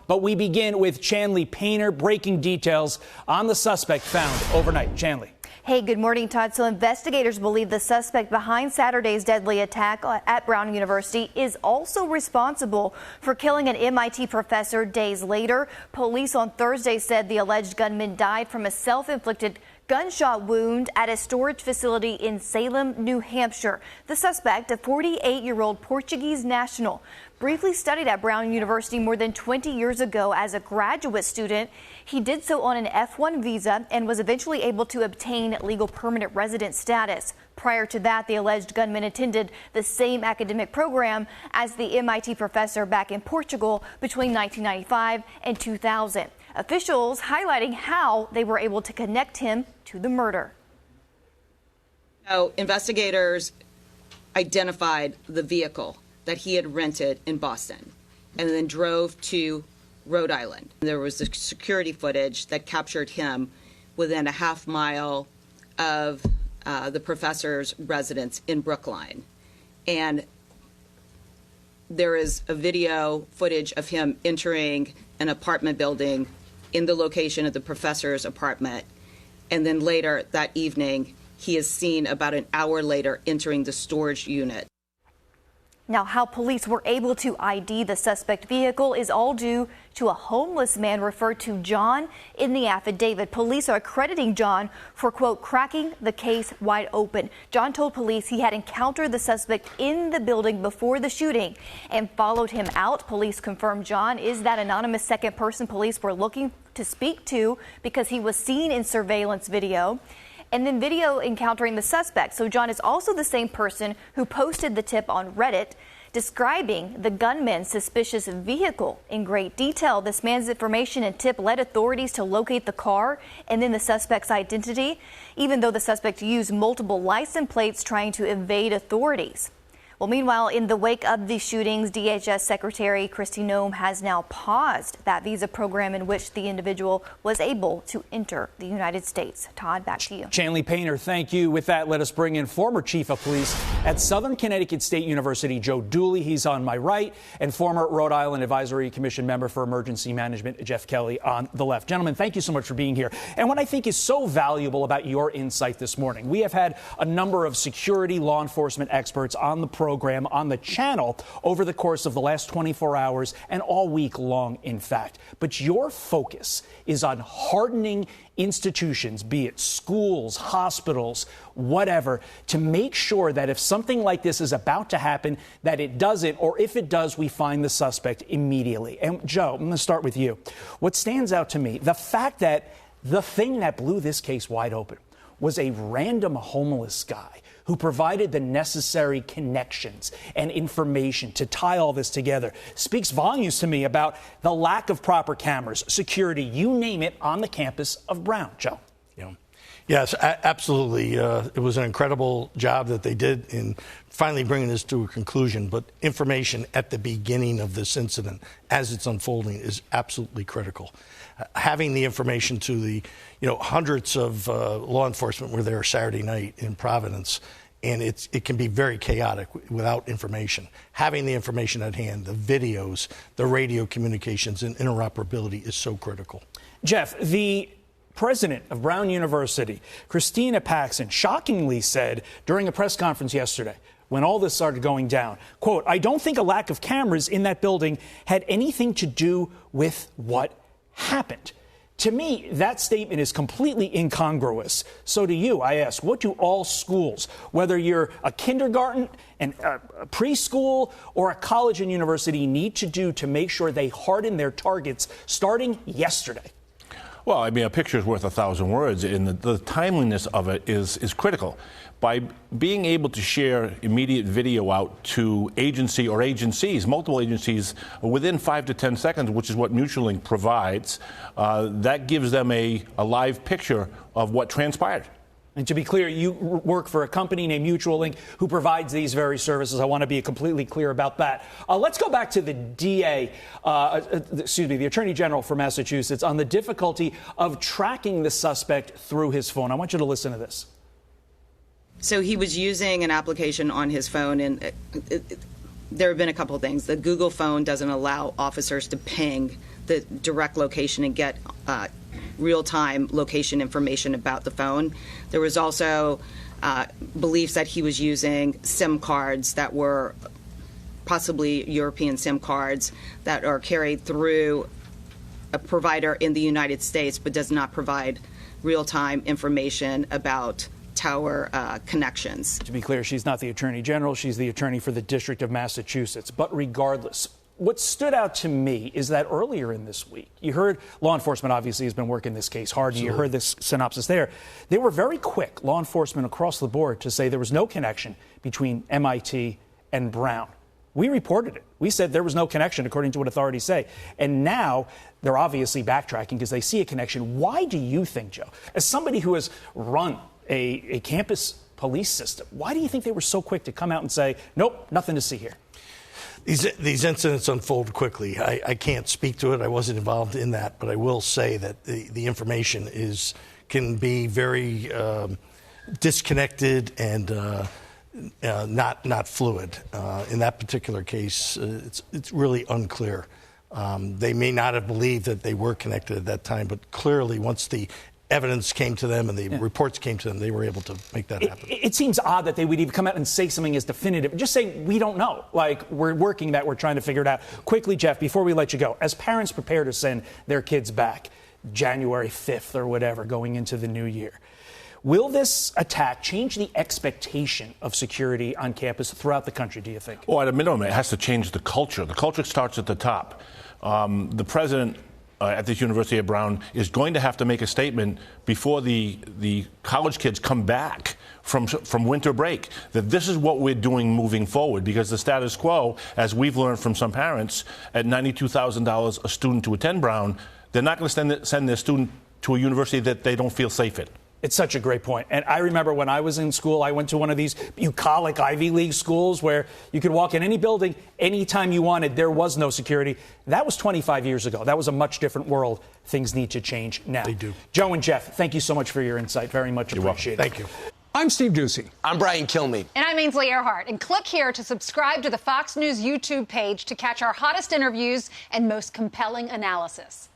But we begin with Chanley Painter breaking details on the suspect found overnight. Chanley. Hey, good morning, Todd. So investigators believe the suspect behind Saturday's deadly attack at Brown University is also responsible for killing an MIT professor days later. Police on Thursday said the alleged gunman died from a self-inflicted gunshot wound at a storage facility in Salem, New Hampshire. The suspect, a 48-year-old Portuguese national, briefly studied at Brown University more than 20 years ago as a graduate student. He did so on an F1 visa and was eventually able to obtain legal permanent resident status. Prior to that, the alleged gunman attended the same academic program as the MIT professor back in Portugal between 1995 and 2000. Officials highlighting how they were able to connect him to the murder. So investigators identified the vehicle that he had rented in Boston and then drove to Rhode Island. There was the security footage that captured him within a half mile of the professor's residence in Brookline. And there is a video footage of him entering an apartment building in the location of the professor's apartment. And then later that evening, he is seen about an hour later entering the storage unit. Now, how police were able to ID the suspect vehicle is all due to a homeless man referred to John in the affidavit. Police are crediting John for, quote, cracking the case wide open. John told police he had encountered the suspect in the building before the shooting and followed him out. Police confirmed John is that anonymous second person police were looking to speak to because he was seen in surveillance video and then video encountering the suspect. So John is also the same person who posted the tip on Reddit describing the gunman's suspicious vehicle in great detail. This man's information and tip led authorities to locate the car and then the suspect's identity, even though the suspect used multiple license plates trying to evade authorities. Well, meanwhile, in the wake of these shootings, DHS Secretary Kristi Noem has now paused that visa program in which the individual was able to enter the United States. Todd, back to you. Chanley Painter, thank you. With that, let us bring in former chief of police at Southern Connecticut State University, Joe Dooley. He's on my right, and former Rhode Island Advisory Commission member for Emergency Management, Jeff Kelly, on the left. Gentlemen, thank you so much for being here. And what I think is so valuable about your insight this morning, we have had a number of security law enforcement experts on the program on the channel over the course of the last 24 hours and all week long, in fact. But your focus is on hardening institutions, be it schools, hospitals, whatever, to make sure that if something like this is about to happen, that it doesn't, or if it does, we find the suspect immediately. And Joe, I'm going to start with you. What stands out to me, the fact that the thing that blew this case wide open was a random homeless guy who provided the necessary connections and information to tie all this together, speaks volumes to me about the lack of proper cameras, security, you name it, on the campus of Brown. Joe. Yeah. Yes, absolutely. It was an incredible job that they did in finally bringing this to a conclusion. But information at the beginning of this incident, as it's unfolding, is absolutely critical. Having the information to the, hundreds of law enforcement were there Saturday night in Providence, and it can be very chaotic without information. Having the information at hand, the videos, the radio communications, and interoperability is so critical. Jeff, the president of Brown University, Christina Paxson, shockingly said during a press conference yesterday, when all this started going down, quote, "I don't think a lack of cameras in that building had anything to do with what happened." To me, that statement is completely incongruous. So to you, I ask, what do all schools, whether you're a kindergarten, a preschool, or a college and university, need to do to make sure they harden their targets starting yesterday? Well, I mean, a picture is worth 1,000 words, and the timeliness of it is critical. By being able to share immediate video out to agency or agencies, multiple agencies, within 5 to 10 seconds, which is what MutualLink provides, that gives them a live picture of what transpired. And to be clear, you work for a company named MutualLink who provides these very services. I want to be completely clear about that. Let's go back to the the Attorney General for Massachusetts on the difficulty of tracking the suspect through his phone. I want you to listen to this. So he was using an application on his phone, and there have been a couple of things. The Google phone doesn't allow officers to ping the direct location and get real-time location information about the phone. There was also beliefs that he was using SIM cards that were possibly European SIM cards that are carried through a provider in the United States but does not provide real-time information about tower connections. To be clear, she's not the Attorney General. She's the attorney for the District of Massachusetts. But regardless, what stood out to me is that earlier in this week, you heard law enforcement obviously has been working this case hard, and you heard this synopsis there. They were very quick, law enforcement across the board, to say there was no connection between MIT and Brown. We reported it. We said there was no connection, according to what authorities say. And now they're obviously backtracking because they see a connection. Why do you think, Joe, as somebody who has run a campus police system, why do you think they were so quick to come out and say, nope, nothing to see here? These incidents unfold quickly. I can't speak to it. I wasn't involved in that, but I will say that the information can be very disconnected and not fluid. In that particular case, it's really unclear. They may not have believed that they were connected at that time, but clearly once the evidence came to them and the reports came to them, they were able to make that happen. It seems odd that they would even come out and say something as definitive. Just say, we don't know. Like, we're working that, we're trying to figure it out. Quickly, Jeff, before we let you go, as parents prepare to send their kids back January 5th or whatever, going into the new year, will this attack change the expectation of security on campus throughout the country, do you think? Well, at a minimum, it has to change the culture. The culture starts at the top. The president at this University of Brown is going to have to make a statement before the college kids come back from winter break that this is what we're doing moving forward, because the status quo, as we've learned from some parents, at $92,000 a student to attend Brown, they're not going to send their student to a university that they don't feel safe in. It's such a great point. And I remember when I was in school, I went to one of these bucolic Ivy League schools where you could walk in any building anytime you wanted. There was no security. That was 25 years ago. That was a much different world. Things need to change now. They do. Joe and Jeff, thank you so much for your insight. Very much appreciated. Thank you. I'm Steve Ducey. I'm Brian Kilmeade. And I'm Ainsley Earhart. And click here to subscribe to the Fox News YouTube page to catch our hottest interviews and most compelling analysis.